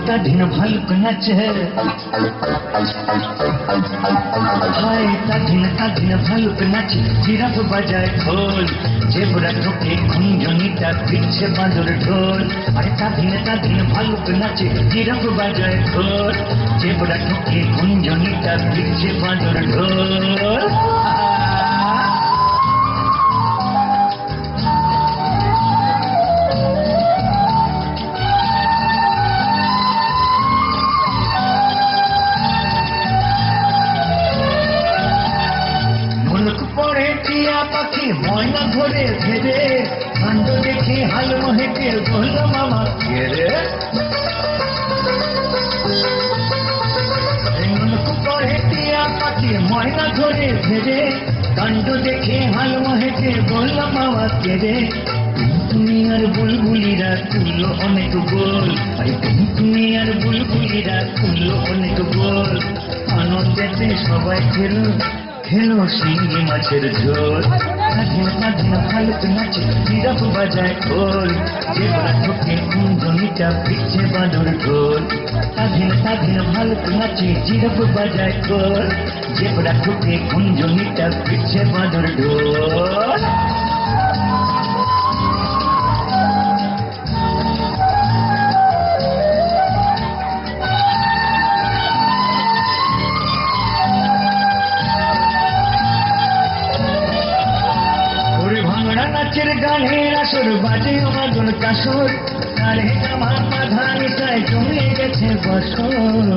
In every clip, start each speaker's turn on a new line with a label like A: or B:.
A: তাধিন ভালুক নাচে, হায় তাধিন তাধিন ভালুক নাচে, জিরাফ বাজায় খোল, জেব্রা ঠোকে খুঞ্জনিটা পিছে বাঁদর ঢোল। আরে তাধিন তাধিন ভালুক নাচে, জিরাফ বাজায় খোল, জেব্রা ঠোকে খুঞ্জনিটা পিছে বাঁদর ঢোল। পরে টিয়া পাখি ময়না ধরে ভেবে, কাণ্ড দেখে হাল মহেকে বলল মামা কে রে। পরে টিয়া পাখি ময়না ধরে ভেবে, কাণ্ড দেখে হাল মহেকে বলল মামা কে রে। তুমি আর বুলবুলিরা তুললো অনেক গোল, তুমি আর বুলবুলিরা তুললো অনেক গোল। আনন্দেতে সবাই খেলো শিঙি মাছের ঝোল। তাধিন তাধিন ভালুক নাচে, জিরাফ বাজায় খোল, জেব্রা ঠোকে কুঞ্জনিটা পিছে বাঁদর ঢোল। তাধিন তাধিন ভালুক নাচে, জিরাফ বাজায় খোল, জেব্রা ঠোকে কুঞ্জনিটা পিছে বাঁদর ঢোল। নাচের গানের আসর বাজে মাদল কাসর, তারে জামা বাঁধা নিশায় জমে গেছে বসর।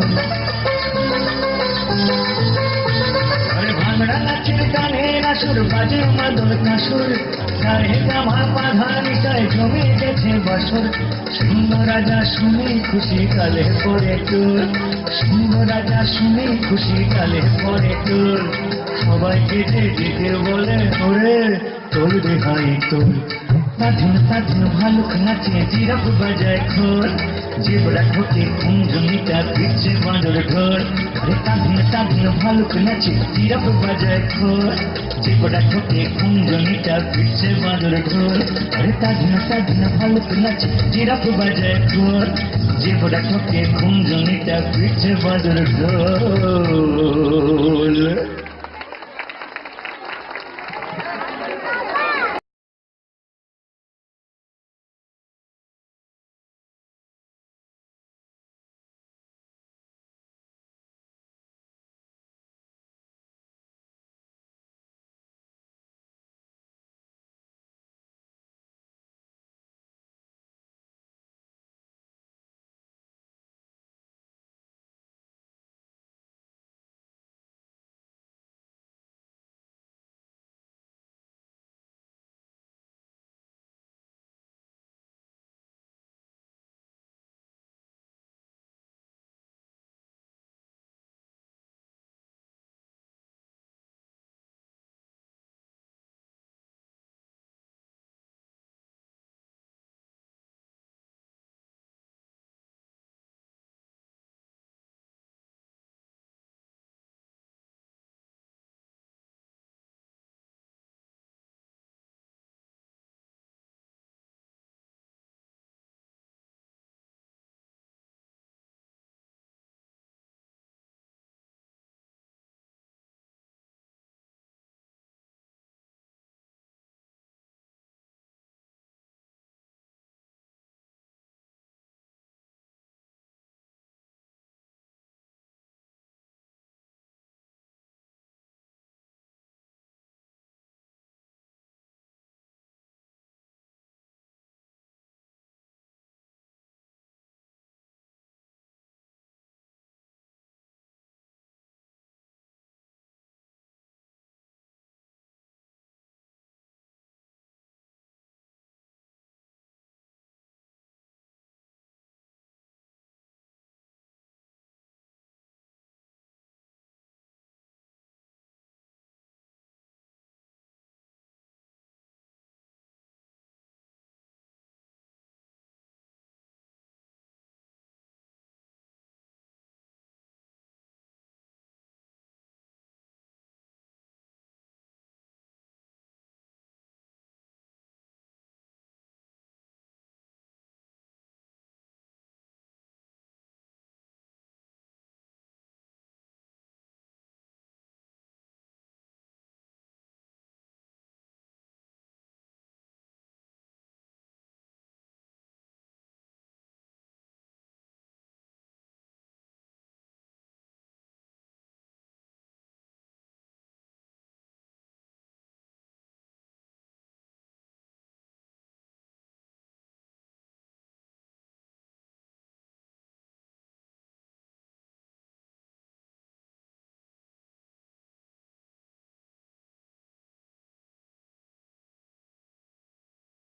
A: ভাঙড়া নাচের গানের আসর বাজে মাদল কাসর, তারে জামা বাঁধা নিশায় জমে গেছে বসর। সিংহ রাজা শুনে খুশি কালে পরে তোর, সিংহ রাজা শুনে খুশি কালে পরে তোর। সবাই কেটে কেটে বলে ওরে তোর রেহাই তোর। তাধিন তাধিন ভালুক নাচে, জিরাফ বাজায় খোল, জেব্রা ঠোকে কুঞ্জনিটা পিছে বাঁদর ঢোল। আরে তাধিন তাধিন ভালুক নাচে, জিরাফ বাজায় খোল, জেব্রা ঠোকে কুঞ্জনিটা পিছে বাঁদর ঢোল। আরে তাধিন তাধিন ভালুক নাচে, জিরাফ বাজায় খোল, জেব্রা ঠোকে কুঞ্জনিটা পিছে বাঁদর ঢোল।